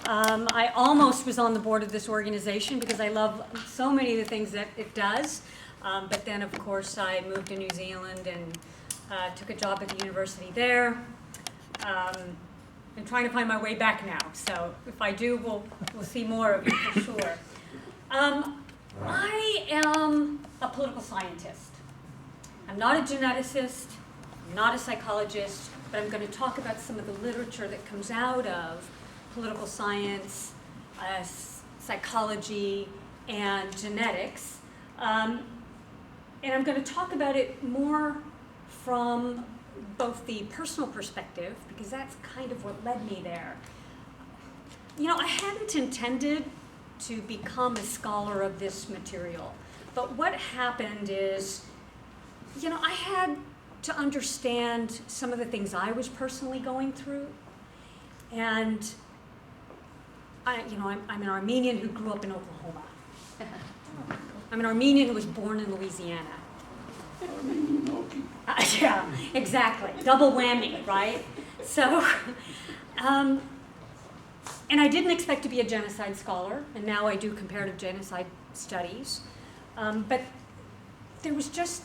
I almost was on the board of this organization because I love so many of the things that it does. But then, of course, I moved to New Zealand and took a job at the university there. I'm trying to find my way back now. So if I do, we'll see more of you for sure. I am a political scientist. I'm not a geneticist, I'm not a psychologist, but I'm going to talk about some of the literature that comes out of political science, psychology, and genetics. And I'm going to talk about it more from both the personal perspective, because that's kind of what led me there. You know, I hadn't intended to become a scholar of this material, but what happened is, you know, I had to understand some of the things I was personally going through. And I'm an Armenian who grew up in Oklahoma. I'm an Armenian who was born in Louisiana. Yeah, exactly. Double whammy, right? So, and I didn't expect to be a genocide scholar, and now I do comparative genocide studies. But there were just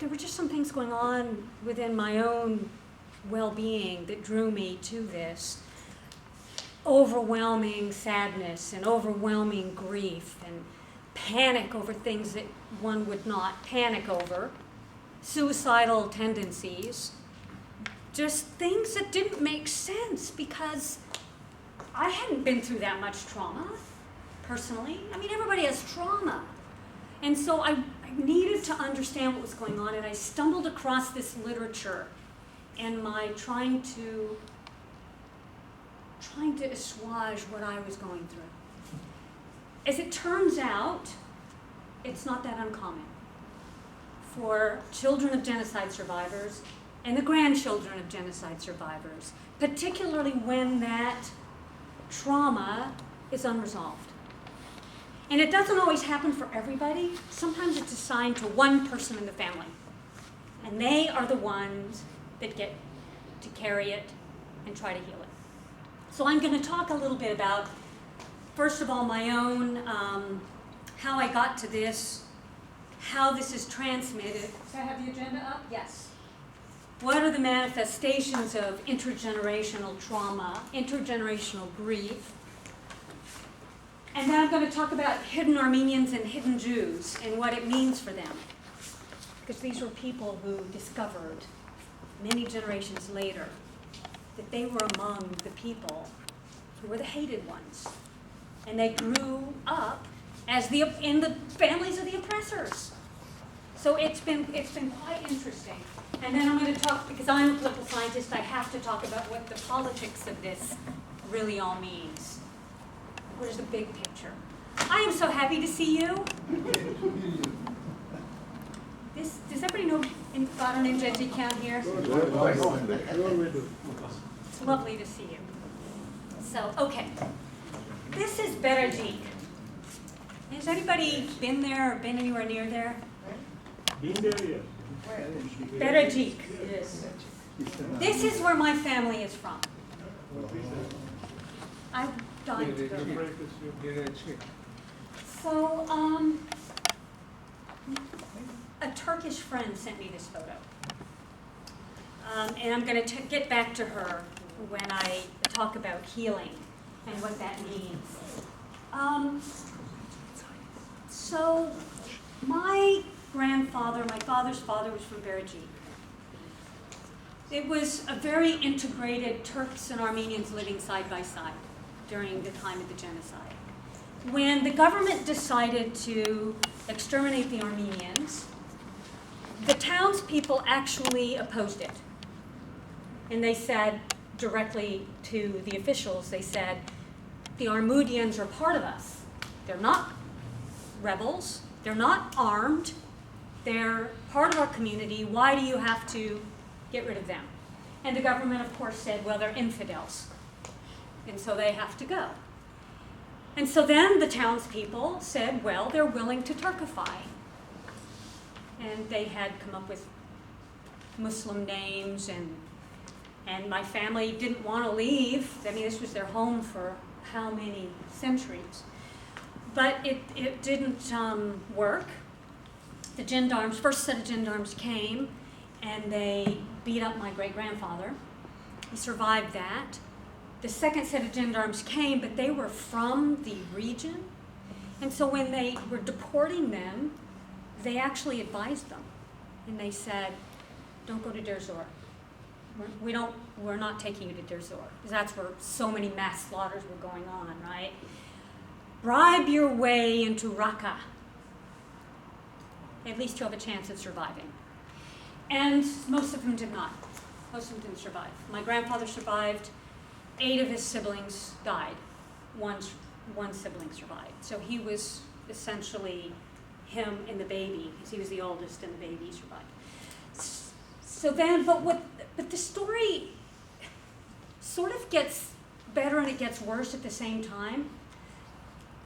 some things going on within my own well-being that drew me to this. Overwhelming sadness and overwhelming grief and panic over things that one would not panic over, suicidal tendencies, just things that didn't make sense because I hadn't been through that much trauma personally. I mean, everybody has trauma. And so I needed to understand what was going on, and I stumbled across this literature and my trying to assuage what I was going through. As it turns out, it's not that uncommon for children of genocide survivors and the grandchildren of genocide survivors, particularly when that trauma is unresolved. And it doesn't always happen for everybody. Sometimes it's assigned to one person in the family, and they are the ones that get to carry it and try to heal it. So I'm going to talk a little bit about, first of all, my own, how I got to this, how this is transmitted. Do I have the agenda up? Yes. What are the manifestations of intergenerational trauma, intergenerational grief? And then I'm going to talk about hidden Armenians and hidden Jews and what it means for them. Because these were people who discovered many generations later that they were among the people who were the hated ones. And they grew up as in the families of the oppressors. So it's been quite interesting. And then I'm going to talk, because I'm a political scientist, I have to talk about what the politics of this really all means. Where's the big picture? I am so happy to see you. Does everybody know about an Ingeji count here? It's lovely to see you. So, okay. This is Battered. Has anybody been there or been anywhere near there? Been there, yes. Battered. Yes. This is where my family is from. I'm dying to go there. So, a Turkish friend sent me this photo. And I'm going to get back to her when I talk about healing and what that means. So, my father's father was from Berejik. It was a very integrated Turks and Armenians living side by side during the time of the genocide. When the government decided to exterminate the Armenians, the townspeople actually opposed it. And they said directly to the officials, they said, the Armoudians are part of us. They're not rebels. They're not armed. They're part of our community. Why do you have to get rid of them? And the government, of course, said, well, they're infidels. And so they have to go. And so then the townspeople said, well, they're willing to Turkify. And they had come up with Muslim names, and my family didn't want to leave. I mean, this was their home for how many centuries. But it didn't work. The gendarmes, first set of gendarmes came, and they beat up my great-grandfather. He survived that. The second set of gendarmes came, but they were from the region. And so when they were deporting them, they actually advised them. And they said, don't go to Der Zor. We're not taking you to Der Zor. Because that's where so many mass slaughters were going on, right? Bribe your way into Raqqa. At least you'll have a chance of surviving. And most of them did not. Most of them didn't survive. My grandfather survived. 8 of his siblings died. One sibling survived. So he was essentially him and the baby, because he was the oldest and the baby survived. So then, but the story sort of gets better and it gets worse at the same time.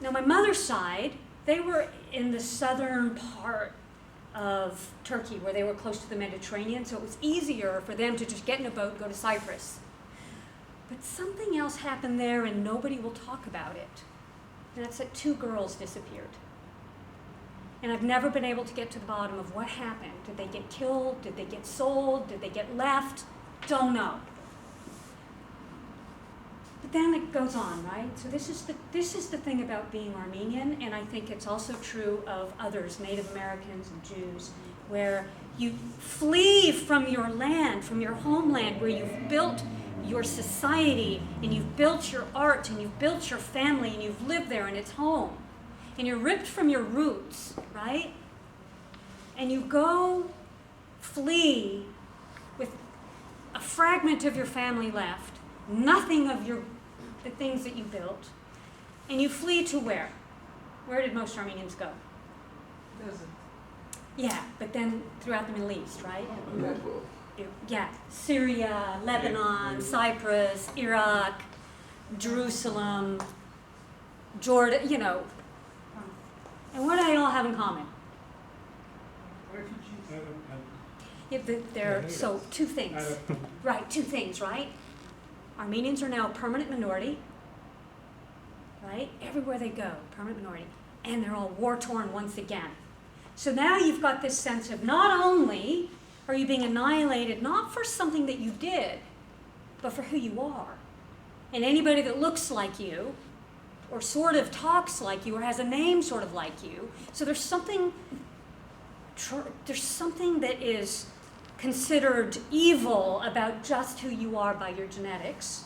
Now, my mother's side, they were in the southern part of Turkey where they were close to the Mediterranean, so it was easier for them to just get in a boat and go to Cyprus. But something else happened there and nobody will talk about it. And that's that 2 girls disappeared. And I've never been able to get to the bottom of what happened. Did they get killed? Did they get sold? Did they get left? Don't know. But then it goes on, right? So this is the thing about being Armenian, and I think it's also true of others, Native Americans and Jews, where you flee from your land, from your homeland, where you've built your society, and you've built your art, and you've built your family, and you've lived there, and it's home. And you're ripped from your roots, right? And you go flee with a fragment of your family left, nothing of the things that you built, and you flee to where? Where did most Armenians go? Desert. Yeah, but then throughout the Middle East, right? Yeah. Yeah, Syria, Lebanon, Cyprus, Iraq, Jerusalem, Jordan, you know. And what do they all have in common? Yeah, so 2 things. Right, 2 things, right? Armenians are now a permanent minority, right? Everywhere they go, permanent minority. And they're all war-torn once again. So now you've got this sense of not only are you being annihilated, not for something that you did, but for who you are. And anybody that looks like you, or sort of talks like you, or has a name sort of like you. So there's something that is considered evil about just who you are by your genetics.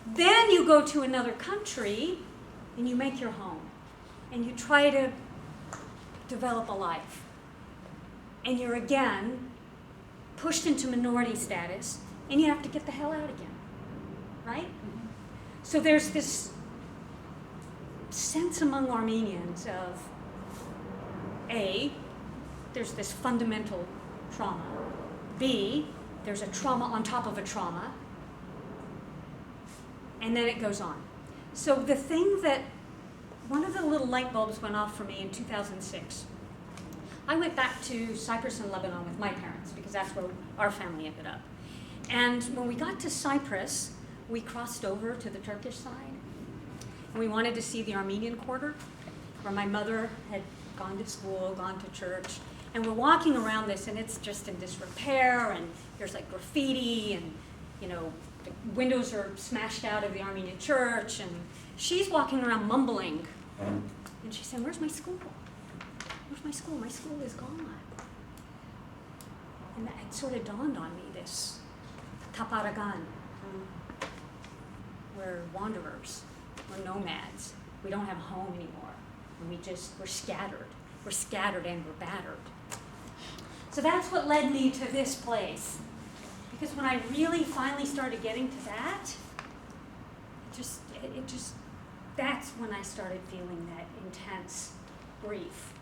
Then you go to another country and you make your home and you try to develop a life. And you're again pushed into minority status and you have to get the hell out again, right? So there's this sense among Armenians of, A, there's this fundamental trauma. B, there's a trauma on top of a trauma. And then it goes on. So the thing that, one of the little light bulbs went off for me in 2006. I went back to Cyprus and Lebanon with my parents because that's where our family ended up. And when we got to Cyprus, we crossed over to the Turkish side. And we wanted to see the Armenian quarter, where my mother had gone to school, gone to church. And we're walking around this, and it's just in disrepair, and there's like graffiti, and you know, the windows are smashed out of the Armenian church, and she's walking around mumbling. And she said, "Where's my school? Where's my school? My school is gone." And it sort of dawned on me, this Taparagan. We're wanderers. We're nomads. We don't have a home anymore. And we're scattered. We're scattered and we're battered. So that's what led me to this place. Because when I really finally started getting to that, that's when I started feeling that intense grief,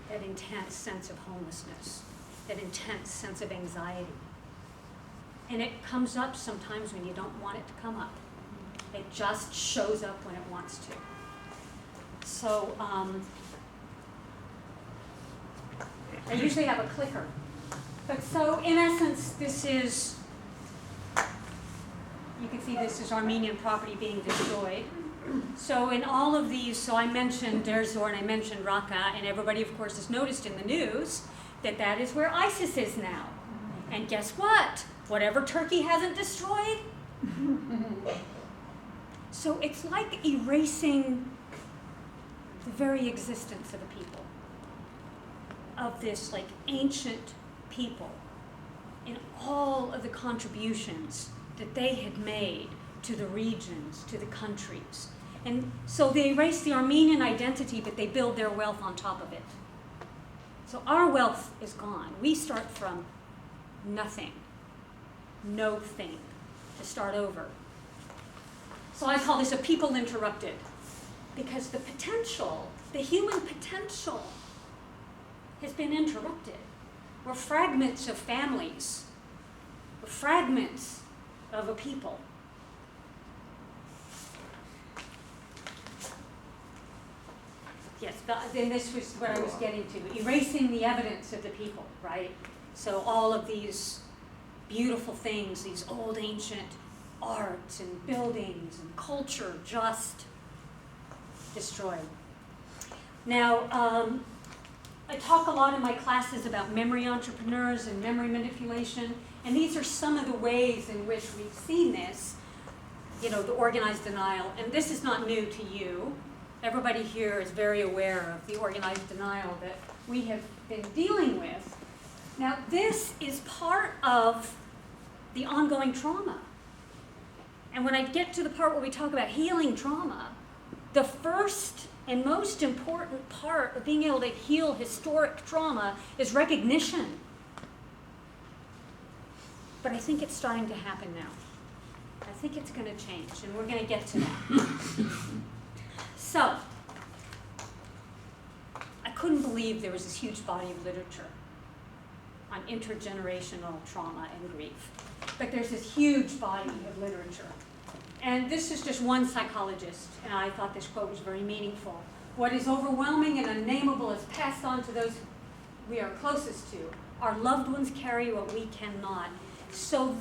that intense sense of homelessness, that intense sense of anxiety. And it comes up sometimes when you don't want it to come up. It just shows up when it wants to. So I usually have a clicker. But so in essence, this is you can see this is Armenian property being destroyed. So in all of these, so I mentioned Deir Zor and I mentioned Raqqa, and everybody, of course, has noticed in the news that that is where ISIS is now. And guess what? Whatever Turkey hasn't destroyed. So it's like erasing the very existence of a people, of this like ancient people, and all of the contributions that they had made to the regions, to the countries. And so they erase the Armenian identity, but they build their wealth on top of it. So our wealth is gone. We start from nothing, no thing, to start over. So I call this a people interrupted, because the potential, the human potential, has been interrupted. We're fragments of families. We're fragments of a people. Yes, then this was what I was getting to, erasing the evidence of the people, right? So all of these beautiful things, these old ancient arts and buildings and culture just destroyed. Now, I talk a lot in my classes about memory entrepreneurs and memory manipulation, and these are some of the ways in which we've seen this, you know, the organized denial. And this is not new to you. Everybody here is very aware of the organized denial that we have been dealing with. Now, this is part of the ongoing trauma. And when I get to the part where we talk about healing trauma, the first and most important part of being able to heal historic trauma is recognition. But I think it's starting to happen now. I think it's going to change, and we're going to get to that. So, I couldn't believe there was this huge body of literature on intergenerational trauma and grief. But there's this huge body of literature. And this is just one psychologist, and I thought this quote was very meaningful. What is overwhelming and unnamable is passed on to those we are closest to. Our loved ones carry what we cannot. So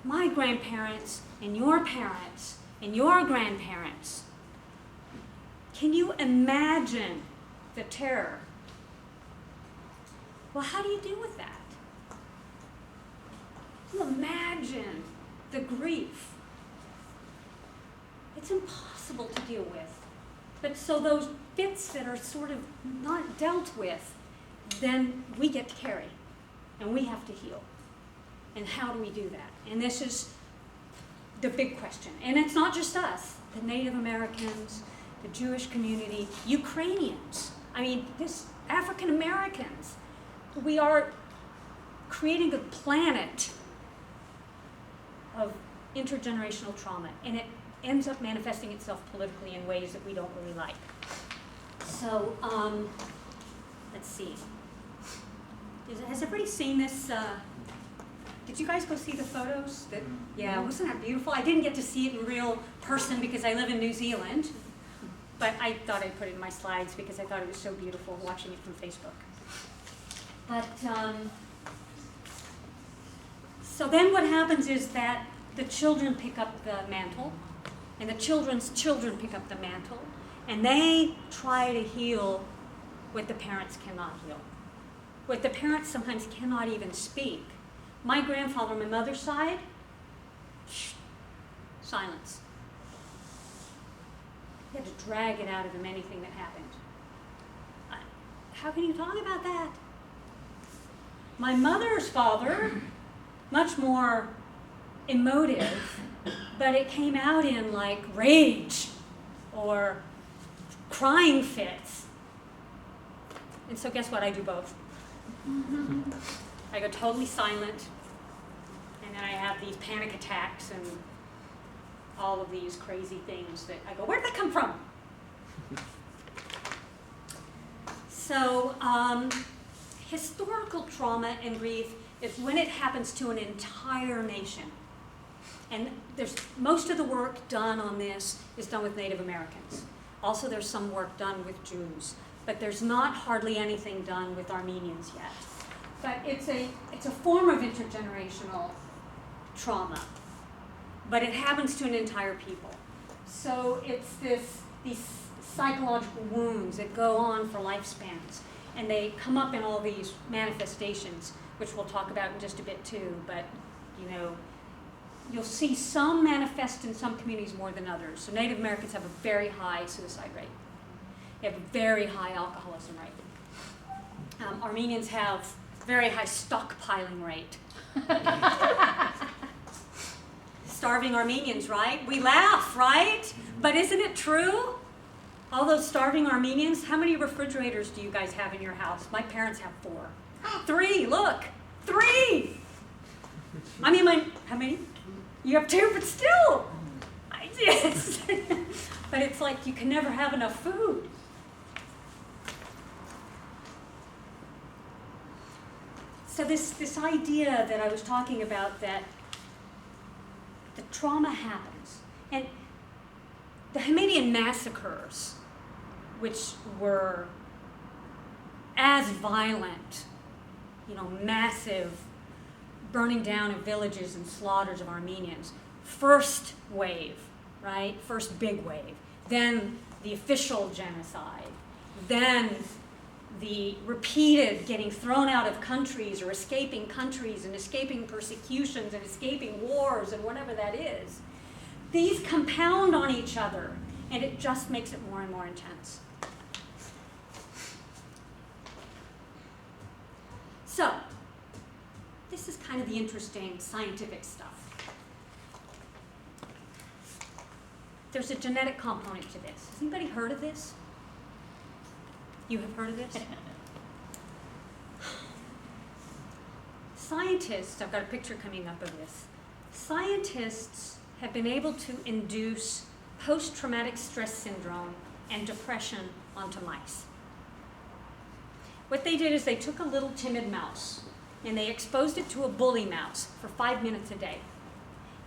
my grandparents and your parents and your grandparents, can you imagine the terror? Well, how do you deal with that? Can you imagine the grief? It's impossible to deal with. But so those bits that are sort of not dealt with, then we get to carry, and we have to heal. And how do we do that? And this is the big question. And it's not just us, the Native Americans, the Jewish community, Ukrainians, this African Americans. We are creating a planet of intergenerational trauma, and it ends up manifesting itself politically in ways that we don't really like. So, let's see. Has everybody seen this? Did you guys go see the photos? Yeah, wasn't that beautiful? I didn't get to see it in real person because I live in New Zealand, but I thought I'd put it in my slides because I thought it was so beautiful watching it from Facebook. But, so then what happens is that the children pick up the mantle, and the children's children pick up the mantle, and they try to heal what the parents cannot heal. What the parents sometimes cannot even speak. My grandfather on my mother's side, silence. You had to drag it out of him, anything that happened. How can you talk about that? My mother's father, much more emotive, but it came out in like rage or crying fits. And so guess what? I do both. I go totally silent, and then I have these panic attacks and all of these crazy things that I go, where'd that come from? So, historical trauma and grief is when it happens to an entire nation. And most of the work done on this is done with Native Americans. Also, there's some work done with Jews, but there's not hardly anything done with Armenians yet. But it's a form of intergenerational trauma. but it happens to an entire people. So it's these psychological wounds that go on for lifespans, and they come up in all these manifestations, which we'll talk about in just a bit too, but you know, you'll see some manifest in some communities more than others. So Native Americans have a very high suicide rate. They have a very high alcoholism rate. Armenians have very high stockpiling rate. Starving Armenians, right? We laugh, right? But isn't it true? All those starving Armenians, how many refrigerators do you guys have in your house? My parents have 4. 3, look, 3! I mean, how many? You have 2, but still. Yes. But it's like you can never have enough food. So this idea that I was talking about, that the trauma happens. And the Armenian massacres, which were as violent, you know, massive burning down of villages and slaughters of Armenians, first wave, right? First big wave. Then the official genocide. Then the repeated getting thrown out of countries or escaping countries and escaping persecutions and escaping wars and whatever that is. These compound on each other, and it just makes it more and more intense. So, this is kind of the interesting scientific stuff. There's a genetic component to this. Has anybody heard of this? You have heard of this? Scientists, I've got a picture coming up of this. Scientists have been able to induce post-traumatic stress syndrome and depression onto mice. What they did is they took a little timid mouse and they exposed it to a bully mouse for 5 minutes a day.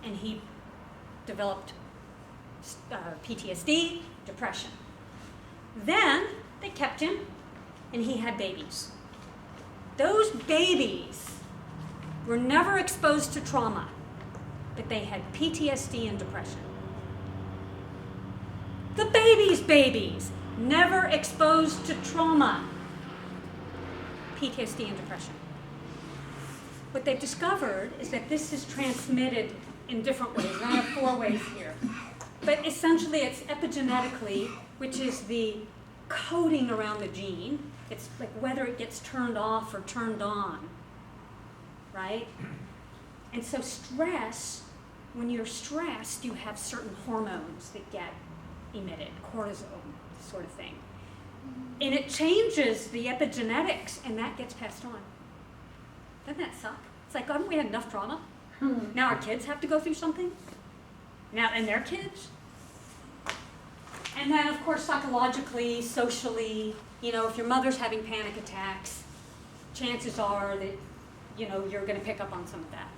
And he developed PTSD, depression. Then they kept him and he had babies. Those babies were never exposed to trauma, but they had PTSD and depression. The babies, never exposed to trauma, PTSD and depression. What they've discovered is that this is transmitted in different ways. And I have 4 ways here. But essentially it's epigenetically, which is the coding around the gene. It's like whether it gets turned off or turned on, right? And so stress, when you're stressed, you have certain hormones that get emitted, cortisol, sort of thing. And it changes the epigenetics, and that gets passed on. Doesn't that suck? It's like, haven't we had enough trauma? Now our kids have to go through something? Now, and their kids? And then, of course, psychologically, socially, you know, if your mother's having panic attacks, chances are that, you know, you're going to pick up on some of that.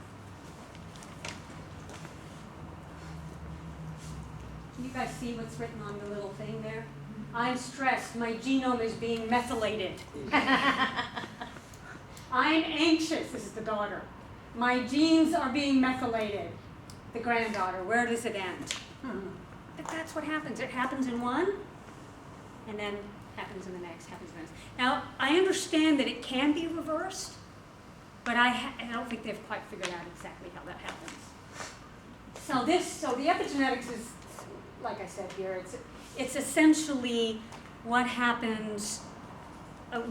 Can you guys see what's written on the little thing there? I'm stressed. My genome is being methylated. I'm anxious. This is the daughter. My genes are being methylated. The granddaughter. Where does it end? But that's what happens. It happens in one, and then happens in the next, happens in the next. Now, I understand that it can be reversed, but I don't think they've quite figured out exactly how that happens. So the epigenetics is, like I said here, it's essentially what happens,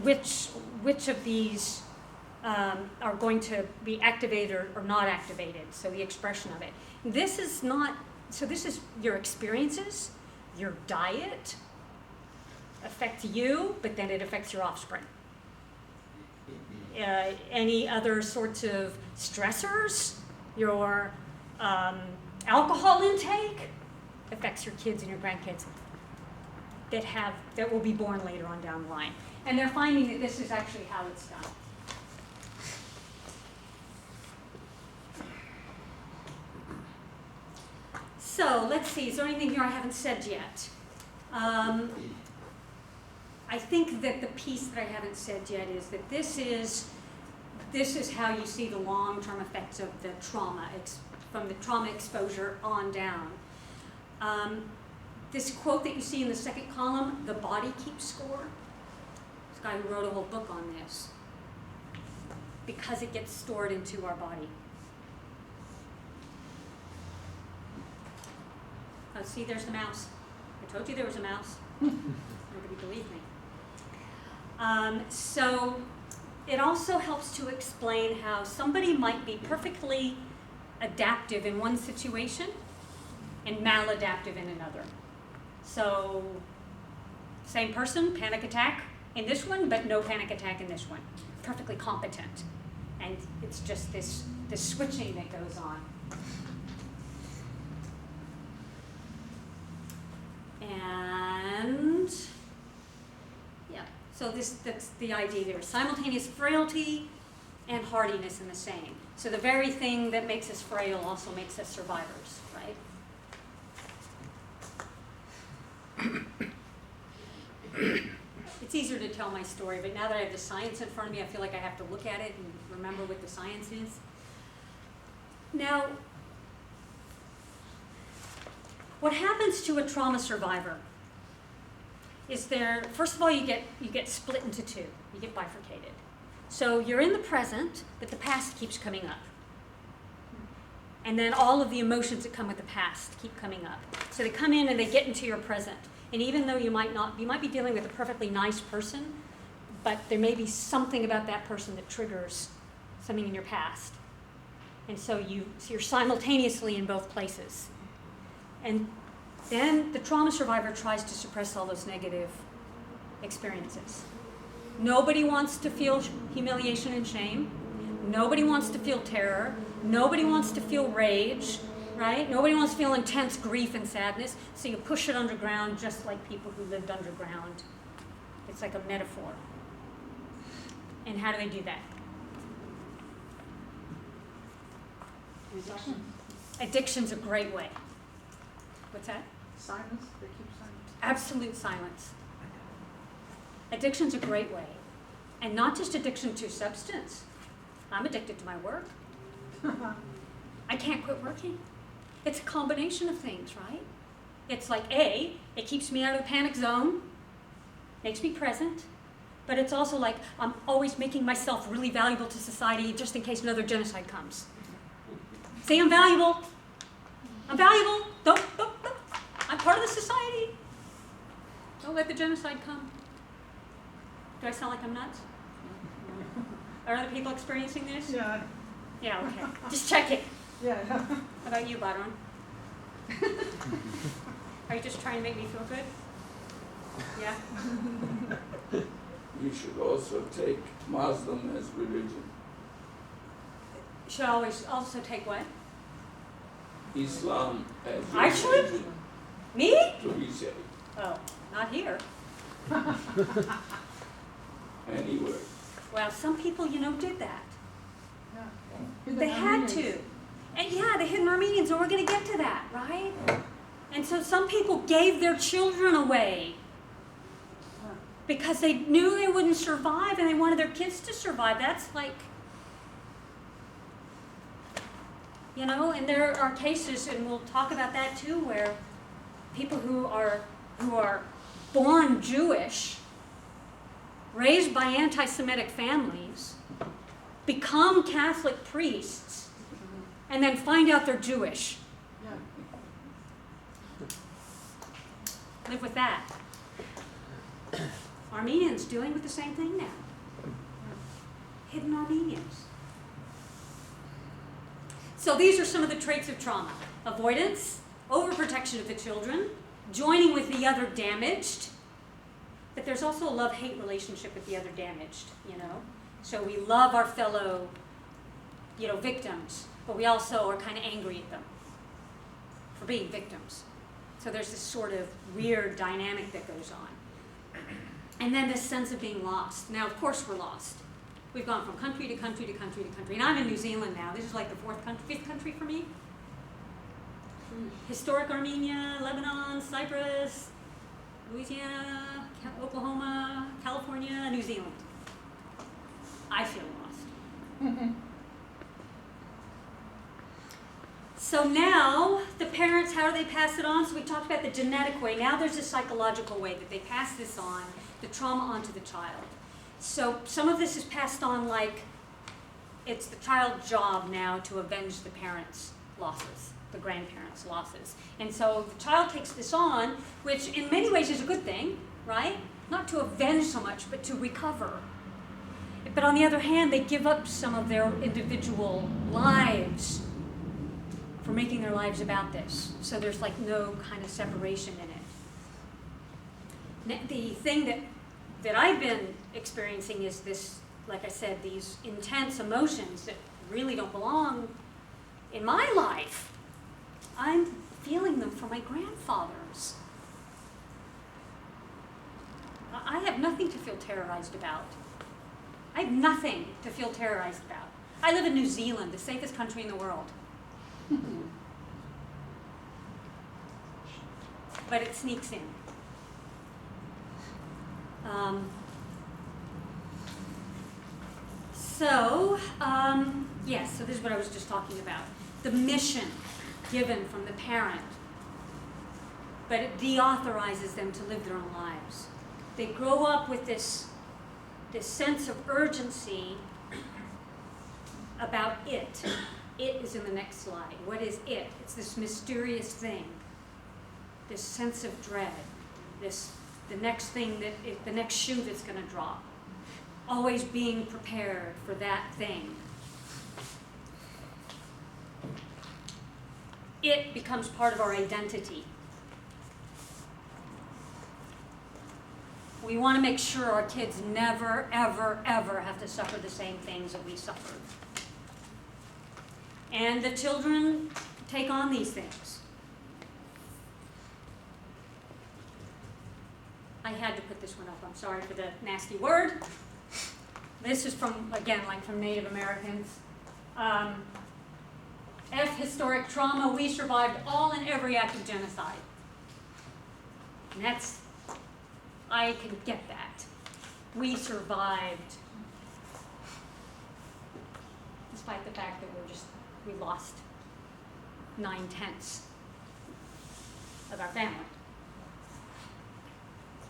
which of these are going to be activated or not activated, so the expression of it. This is your experiences, your diet affects you, but then it affects your offspring. Any other sorts of stressors, your alcohol intake affects your kids and your grandkids that will be born later on down the line. And they're finding that this is actually how it's done. So let's see, is there anything here I haven't said yet? I think that the piece that I haven't said yet is that this is how you see the long-term effects of the trauma. It's from the trauma exposure on down. This quote that you see in the second column, the body keeps score. This guy who wrote a whole book on this. Because it gets stored into our body. Oh, see, there's the mouse. I told you there was a mouse. Nobody believed me. So it also helps to explain how somebody might be perfectly adaptive in one situation and maladaptive in another. So same person, panic attack in this one, but no panic attack in this one. Perfectly competent. And it's just this switching that goes on. And yeah, so that's the idea there. Simultaneous frailty and hardiness in the same. So the very thing that makes us frail also makes us survivors, right? It's easier to tell my story, but now that I have the science in front of me, I feel like I have to look at it and remember what the science is. Now, what happens to a trauma survivor is first of all, you get split into two. You get bifurcated. So you're in the present, but the past keeps coming up. And then all of the emotions that come with the past keep coming up. So they come in and they get into your present. And even though you might be dealing with a perfectly nice person, but there may be something about that person that triggers something in your past. And so you're simultaneously in both places. And then the trauma survivor tries to suppress all those negative experiences. Nobody wants to feel humiliation and shame. Nobody wants to feel terror. Nobody wants to feel rage, right? Nobody wants to feel intense grief and sadness. So you push it underground just like people who lived underground. It's like a metaphor. And how do they do that? Addiction. Addiction's a great way. What's that? Silence. They keep silent. Absolute silence. Addiction's a great way. And not just addiction to substance. I'm addicted to my work. I can't quit working. It's a combination of things, right? It's like it keeps me out of the panic zone, makes me present, but it's also like I'm always making myself really valuable to society just in case another genocide comes. See, I'm valuable. I'm valuable. Don't. I'm part of the society. Don't let the genocide come. Do I sound like I'm nuts? Are other people experiencing this? Yeah. Yeah, okay. Just check it. Yeah. How about you, Battered? Are you just trying to make me feel good? Yeah? You should also take Muslim as religion. Should I always also take what? Islam as Actually? religion. Me? So he said, Oh, not here. anywhere. Well, some people, did that. Yeah. They had to. And yeah, the hidden Armenians, and we're going to get to that, right? And so some people gave their children away because they knew they wouldn't survive and they wanted their kids to survive. That's like, and there are cases, and we'll talk about that too, where people who are born Jewish, raised by anti-Semitic families, become Catholic priests, and then find out they're Jewish. Yeah. Live with that. Armenians dealing with the same thing now. Hidden Armenians. So these are some of the traits of trauma. Avoidance, overprotection of the children, joining with the other damaged, but there's also a love-hate relationship with the other damaged, So we love our fellow, victims, but we also are kind of angry at them for being victims. So there's this sort of weird dynamic that goes on. And then this sense of being lost. Now, of course, we're lost. We've gone from country to country to country to country. And I'm in New Zealand now. This is like the fifth country for me. Historic Armenia, Lebanon, Cyprus, Louisiana, Oklahoma, California, New Zealand. I feel lost. So now, the parents, how do they pass it on? So we talked about the genetic way. Now there's a psychological way that they pass this on, the trauma onto the child. So some of this is passed on like it's the child's job now to avenge the parents' losses, the grandparents' losses. And so the child takes this on, which in many ways is a good thing, right? Not to avenge so much, but to recover. But on the other hand, they give up some of their individual lives for making their lives about this. So there's like no kind of separation in it. The thing that I've been experiencing is this, like I said, these intense emotions that really don't belong in my life. I'm feeling them from my grandfathers. I have nothing to feel terrorized about. I have nothing to feel terrorized about. I live in New Zealand, the safest country in the world. But it sneaks in. Yes, so this is what I was just talking about. The mission given from the parent, but it deauthorizes them to live their own lives. They grow up with this sense of urgency about it. It is in the next slide. What is it? It's this mysterious thing, this sense of dread, the next thing the next shoe that's going to drop. Always being prepared for that thing. It becomes part of our identity. We want to make sure our kids never, ever, ever have to suffer the same things that we suffered. And the children take on these things. I had to put this one up. I'm sorry for the nasty word. This is from, again, like from Native Americans. F, historic trauma, we survived all and every act of genocide. And I can get that. We survived. Despite the fact that we lost 9/10 of our family.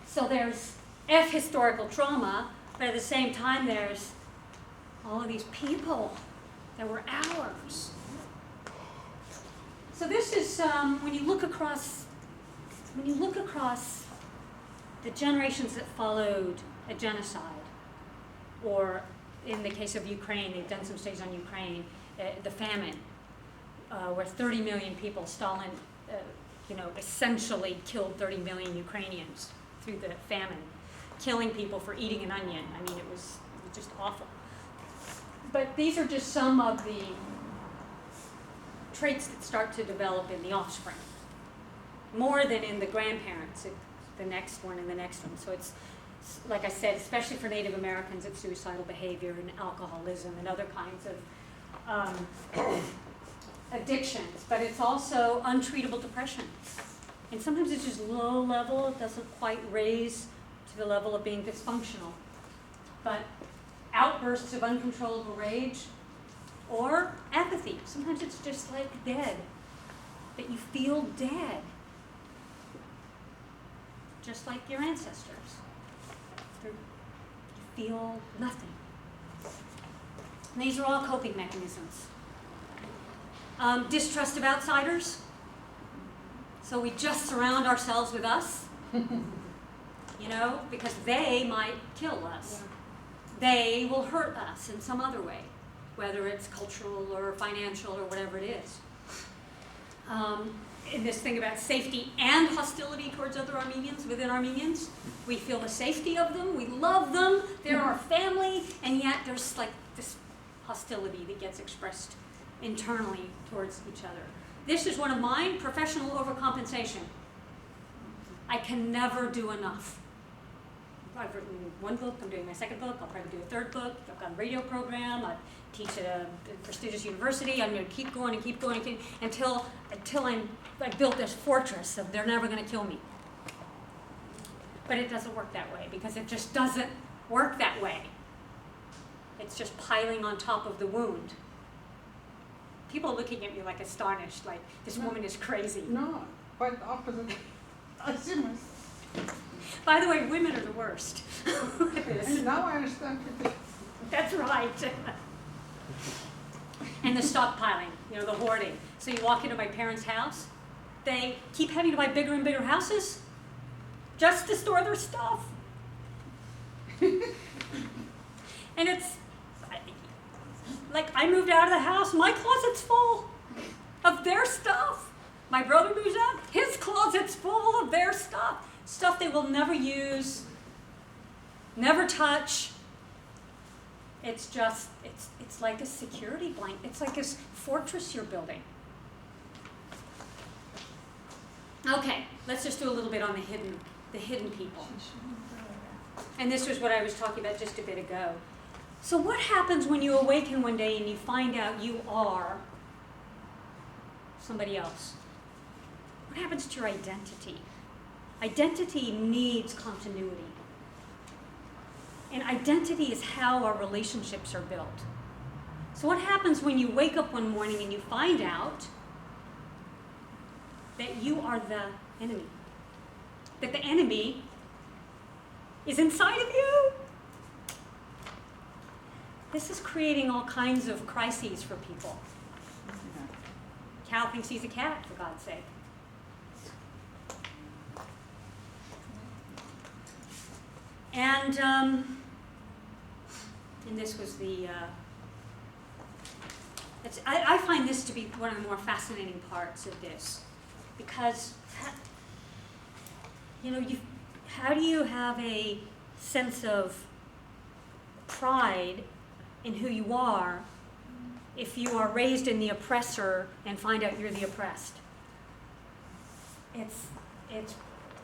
So there's F, historical trauma, but at the same time there's all of these people that were ours. So this is, when you look across the generations that followed a genocide, or in the case of Ukraine, they've done some studies on Ukraine, the famine, where 30 million people, Stalin, essentially killed 30 million Ukrainians through the famine, killing people for eating an onion. I mean, it was just awful. But these are just some of the traits that start to develop in the offspring, more than in the grandparents, the next one and the next one. So it's, like I said, especially for Native Americans, it's suicidal behavior and alcoholism and other kinds of addictions, but it's also untreatable depression. And sometimes it's just low level, it doesn't quite raise to the level of being dysfunctional. But outbursts of uncontrollable rage or apathy. Sometimes it's just like dead, that you feel dead, just like your ancestors. You feel nothing. And these are all coping mechanisms. Distrust of outsiders. So we just surround ourselves with us, because they might kill us. They will hurt us in some other way, whether it's cultural or financial or whatever it is. In this thing about safety and hostility towards other Armenians, within Armenians, we feel the safety of them, we love them, they're our family, and yet there's like this hostility that gets expressed internally towards each other. This is one of mine, professional overcompensation. I can never do enough. I've written one book, I'm doing my second book, I'll probably do a third book, I've got a radio program, I teach at a prestigious university, I'm going to keep going until I built this fortress of they're never going to kill me. But it doesn't work that way, because it just doesn't work that way. It's just piling on top of the wound. People are looking at me like astonished, like this woman is crazy. No, quite the opposite. I see myself. By the way, women are the worst. And now I understand it. That's right. And the stockpiling, the hoarding. So you walk into my parents' house, they keep having to buy bigger and bigger houses just to store their stuff. And it's like I moved out of the house, my closet's full of their stuff. My brother moves out, his closet's full of their stuff. Stuff they will never use, never touch. It's just, it's like a security blanket. It's like this fortress you're building. Okay, let's just do a little bit on the hidden people. And this was what I was talking about just a bit ago. So what happens when you awaken one day and you find out you are somebody else? What happens to your identity? Identity needs continuity. And identity is how our relationships are built. So what happens when you wake up one morning and you find out that you are the enemy? That the enemy is inside of you? This is creating all kinds of crises for people. Cow thinks he's a cat, for God's sake. And this was the, I find this to be one of the more fascinating parts of this, because, how do you have a sense of pride in who you are if you are raised in the oppressor and find out you're the oppressed? It's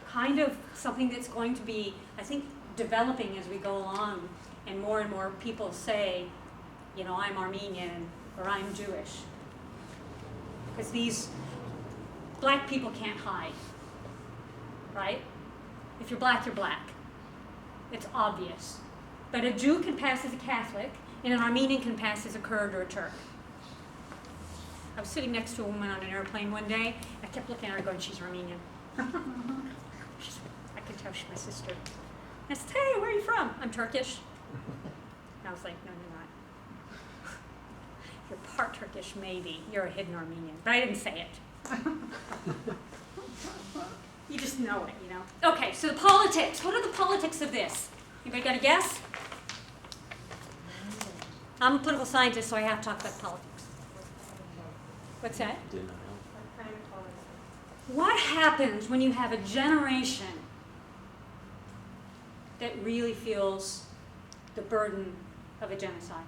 kind of something that's going to be, I think, developing as we go along, and more people say, I'm Armenian or I'm Jewish. Because these black people can't hide, right? If you're black, you're black. It's obvious. But a Jew can pass as a Catholic, and an Armenian can pass as a Kurd or a Turk. I was sitting next to a woman on an airplane one day. I kept looking at her going, she's Armenian. I could tell she's my sister. I said, hey, where are you from? I'm Turkish. And I was like, no, you're not. You're part Turkish, maybe. You're a hidden Armenian. But I didn't say it. You just know it, Okay, so the politics. What are the politics of this? Anybody got a guess? I'm a political scientist, so I have to talk about politics. What's that? What happens when you have a generation that really feels the burden of a genocide?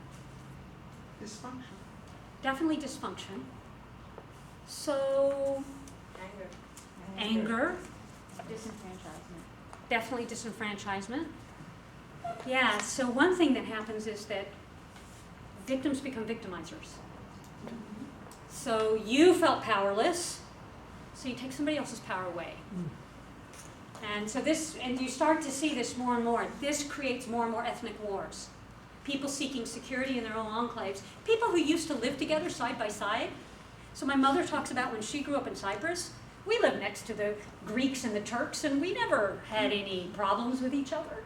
Dysfunction. Definitely dysfunction. So, anger. Disenfranchisement. Definitely disenfranchisement. Yeah, so one thing that happens is that victims become victimizers. So you felt powerless, so you take somebody else's power away. And so and you start to see this more and more. This creates more and more ethnic wars. People seeking security in their own enclaves. People who used to live together side by side. So my mother talks about when she grew up in Cyprus, we lived next to the Greeks and the Turks, and we never had any problems with each other.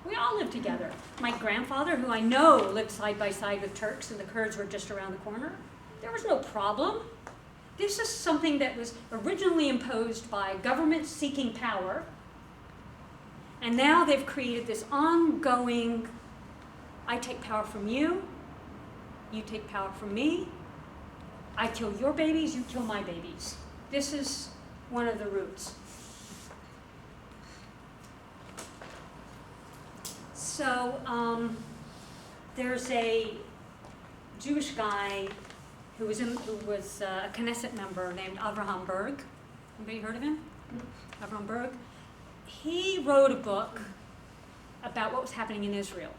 We all lived together. My grandfather, who I know lived side by side with Turks, and the Kurds were just around the corner, there was no problem. This is something that was originally imposed by governments seeking power, and now they've created this ongoing, I take power from you, you take power from me, I kill your babies, you kill my babies. This is one of the roots. So there's a Jewish guy who was a Knesset member named Avraham Berg. Anybody heard of him? Avraham Berg. He wrote a book about what was happening in Israel.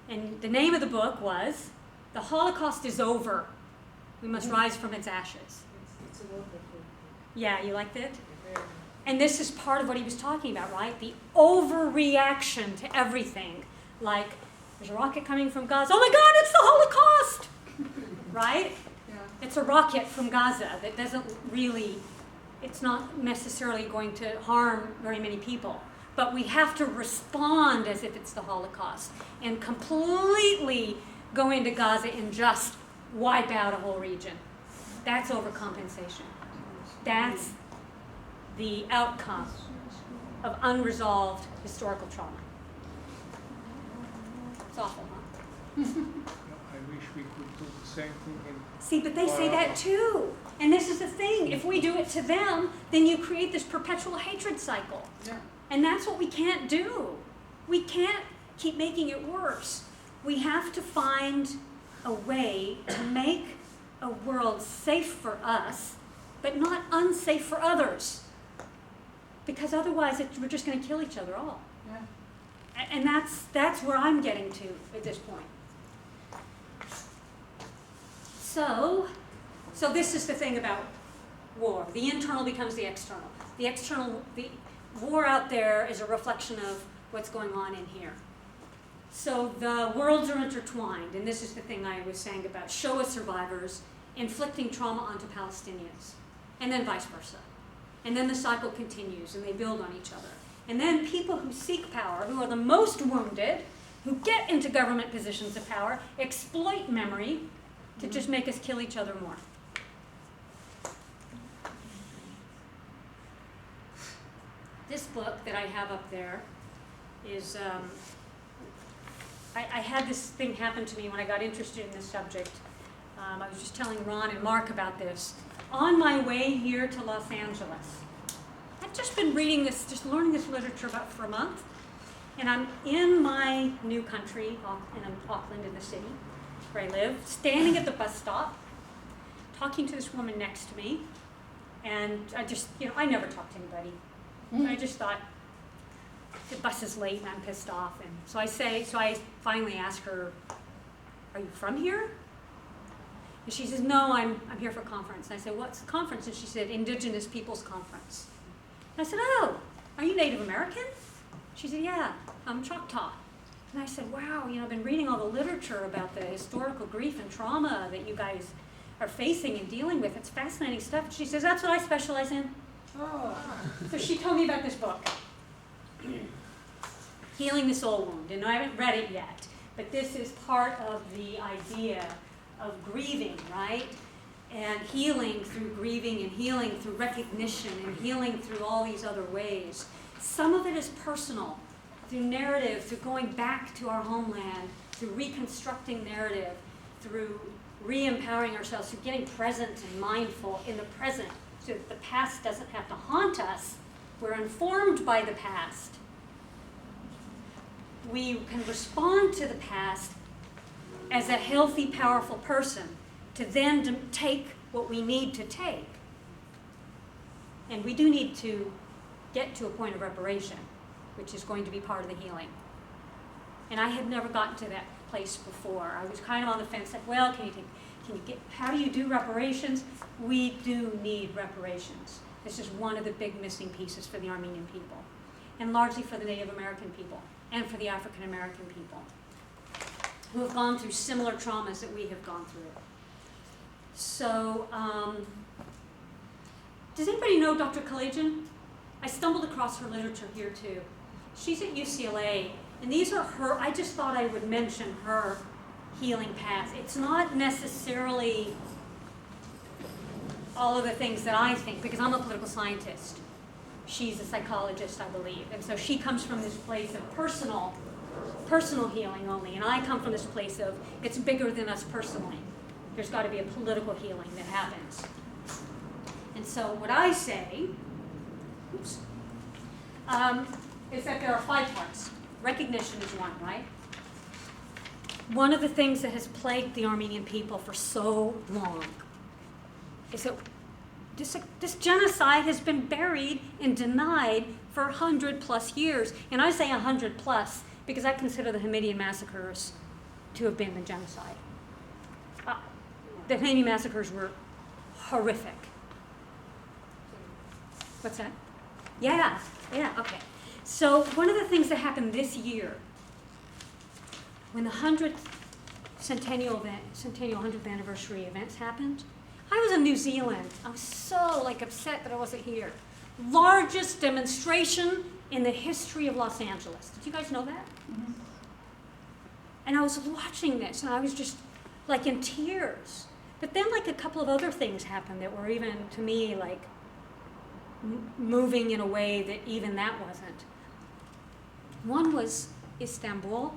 And the name of the book was "The Holocaust is Over. We must rise from its ashes." It's a wonderful. Yeah, you liked it? And this is part of what he was talking about, right? The overreaction to everything. Like, there's a rocket coming from Gaza. Oh my God, it's the Holocaust! Right? Yeah. It's a rocket from Gaza that doesn't really, it's not necessarily going to harm very many people. But we have to respond as if it's the Holocaust and completely go into Gaza and just wipe out a whole region. That's overcompensation. That's the outcome of unresolved historical trauma. It's awful, huh? I wish we could do the same thing in. See, but they say that too. And this is the thing. If we do it to them, then you create this perpetual hatred cycle. Yeah. And that's what we can't do. We can't keep making it worse. We have to find a way to make a world safe for us, but not unsafe for others. Because otherwise we're just going to kill each other all. Yeah. And that's where I'm getting to at this point. So this is the thing about war. The internal becomes the external. The war out there is a reflection of what's going on in here. So the worlds are intertwined, and this is the thing I was saying about Shoah survivors inflicting trauma onto Palestinians, and then vice versa. And then the cycle continues, and they build on each other. And then people who seek power, who are the most wounded, who get into government positions of power, exploit memory to just make us kill each other more. This book that I have up there is, I had this thing happen to me when I got interested in this subject. I was just telling Ron and Mark about this. On my way here to Los Angeles, I've just been reading this, just learning this literature about for a month. And I'm in my new country, in Auckland, in the city where I live, standing at the bus stop, talking to this woman next to me. And I just, I never talk to anybody. So I just thought, the bus is late and I'm pissed off. And so I finally ask her, are you from here? And she says, no, I'm here for a conference. And I said, what's the conference? And she said, Indigenous Peoples Conference. And I said, oh, are you Native American? She said, yeah, I'm Choctaw. And I said, wow, I've been reading all the literature about the historical grief and trauma that you guys are facing and dealing with. It's fascinating stuff. And she says, that's what I specialize in. Oh. So she told me about this book, Healing the Soul Wound. And I haven't read it yet, but this is part of the idea of grieving, right? And healing through grieving and healing through recognition and healing through all these other ways. Some of it is personal, through narrative, through going back to our homeland, through reconstructing narrative, through re-empowering ourselves, through getting present and mindful in the present so that the past doesn't have to haunt us. We're informed by the past. We can respond to the past as a healthy, powerful person to then take what we need to take. And we do need to get to a point of reparation, which is going to be part of the healing. And I had never gotten to that place before. I was kind of on the fence, like, well, how do you do reparations? We do need reparations. This is one of the big missing pieces for the Armenian people, and largely for the Native American people, and for the African American people, who have gone through similar traumas that we have gone through. So, does anybody know Dr. Kalajian? I stumbled across her literature here too. She's at UCLA, and these are her, I just thought I would mention her healing path. It's not necessarily all of the things that I think, because I'm a political scientist. She's a psychologist, I believe, and so she comes from this place of personal healing only, and I come from this place of it's bigger than us personally. There's got to be a political healing that happens. And so what I say, is that there are 5 parts. Recognition is one, right? One of the things that has plagued the Armenian people for so long is that this genocide has been buried and denied for 100+ years. And I say 100+ because I consider the Hamidian massacres to have been the genocide. The Hamidian massacres were horrific. What's that? Yeah, okay. So one of the things that happened this year, when the 100th anniversary events happened, I was in New Zealand. I was so upset that I wasn't here. Largest demonstration in the history of Los Angeles. Did you guys know that? Mhm. And I was watching this, and I was just in tears. But then a couple of other things happened that were even, to me, moving in a way that even that wasn't. One was Istanbul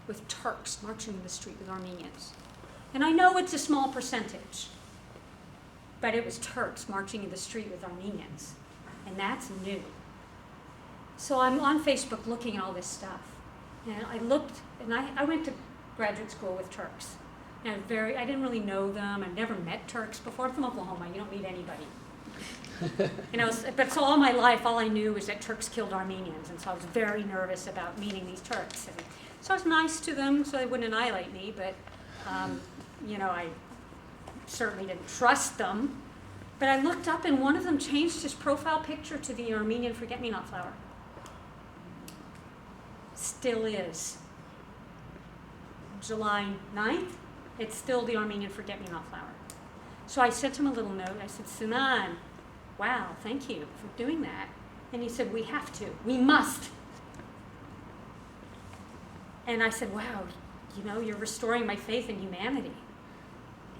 with Turks marching in the street with Armenians. And I know it's a small percentage, but it was Turks marching in the street with Armenians. And that's new. So I'm on Facebook looking at all this stuff. And I looked, and I went to graduate school with Turks. And I didn't really know them. I've never met Turks before. I'm from Oklahoma. You don't meet anybody. But so all my life, all I knew was that Turks killed Armenians. And so I was very nervous about meeting these Turks. And so I was nice to them so they wouldn't annihilate me. But, I certainly didn't trust them. But I looked up, and one of them changed his profile picture to the Armenian forget-me-not flower. Still is. July 9th, it's still the Armenian forget-me-not flower. So I sent him a little note. I said, Sinan, wow, thank you for doing that. And he said, we have to. We must. And I said, wow, you're restoring my faith in humanity.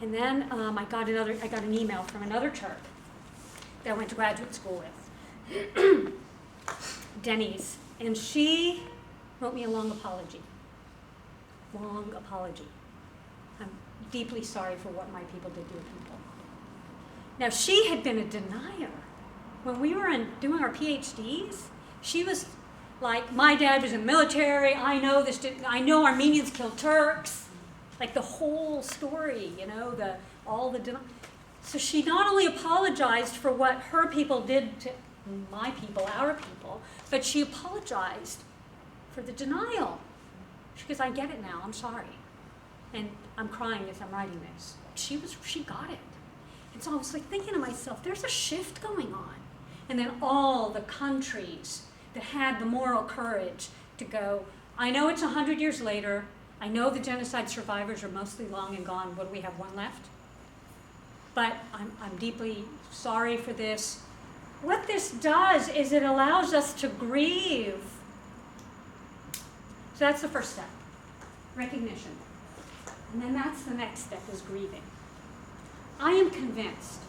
And then I got an email from another Turk that I went to graduate school with, Denise, and she wrote me a long apology. Long apology. I'm deeply sorry for what my people did to your people. Now, she had been a denier. When we were doing our PhDs, she was like, my dad was in the military, I know Armenians killed Turks. The whole story, So she not only apologized for what her people did to my people, our people, but she apologized for the denial. She goes, I get it now, I'm sorry. And I'm crying as I'm writing this. She got it. And so I was thinking to myself, there's a shift going on. And then all the countries that had the moral courage to go, I know it's 100 years later, I know the genocide survivors are mostly long and gone. What do we have, one left? But I'm deeply sorry for this. What this does is it allows us to grieve. So that's the first step, recognition. And then that's the next step, is grieving. I am convinced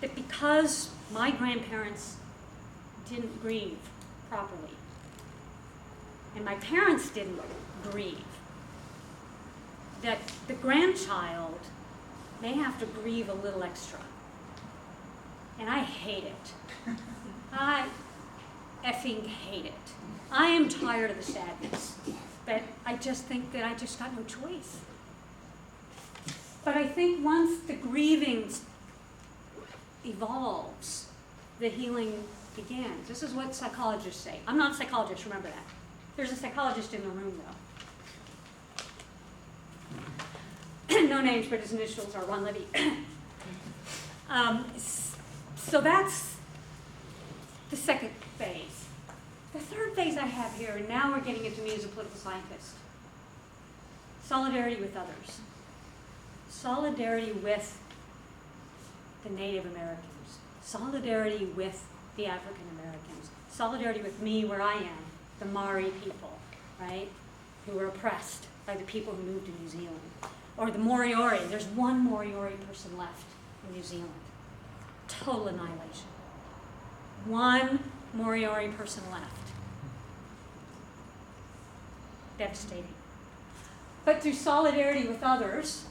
that because my grandparents didn't grieve properly, and my parents didn't grieve, that the grandchild may have to grieve a little extra. And I hate it. I effing hate it. I am tired of the sadness, but I just think that I just got no choice. But I think once the grieving evolves, the healing begins. This is what psychologists say. I'm not a psychologist, remember that. There's a psychologist in the room, though. No names, but his initials are Ron Levy. So that's the second phase. The third phase I have here, and now we're getting into me as a political scientist. Solidarity with others. Solidarity with the Native Americans. Solidarity with the African Americans. Solidarity with me where I am, the Maori people, right? Who were oppressed by the people who moved to New Zealand. Or the Moriori. There's one Moriori person left in New Zealand. Total annihilation. One Moriori person left. Devastating. But through solidarity with others,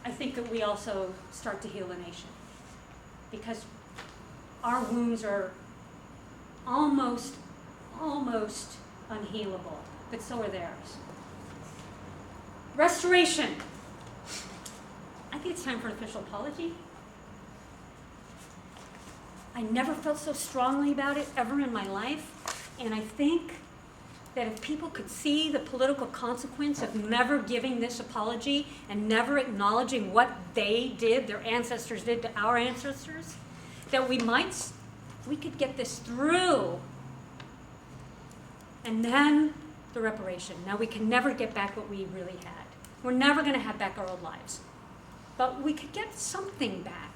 I think that we also start to heal the nation. Because our wounds are almost unhealable, but so are theirs. Restoration. I think it's time for an official apology. I never felt so strongly about it ever in my life, and I think that if people could see the political consequence of never giving this apology and never acknowledging what they did, their ancestors did to our ancestors, that we could get this through. And then the reparation. Now we can never get back what we really had. We're never going to have back our old lives. but we could get something back.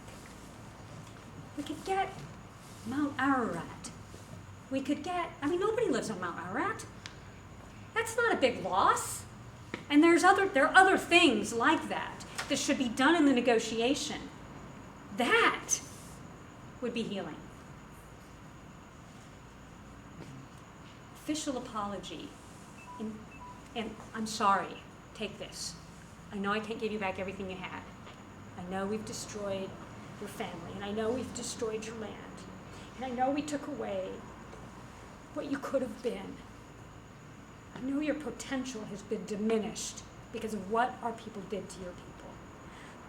We could get Mount Ararat. We could get, I mean, nobody lives on Mount Ararat. That's not a big loss. And there are other things like that that should be done in the negotiation. That would be healing. Official apology. And I'm sorry, take this. I know I can't give you back everything you had. I know we've destroyed your family, and I know we've destroyed your land, and I know we took away what you could have been. I know your potential has been diminished because of what our people did to your people.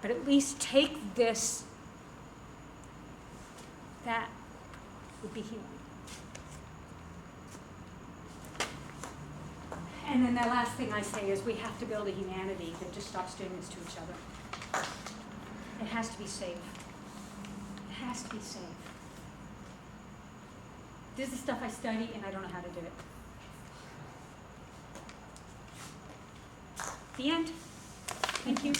But at least take this. That would be healing. And then the last thing I say is we have to build a humanity that just stops doing this to each other. It has to be safe. It has to be safe. This is the stuff I study, and I don't know how to do it. The end. Thank you.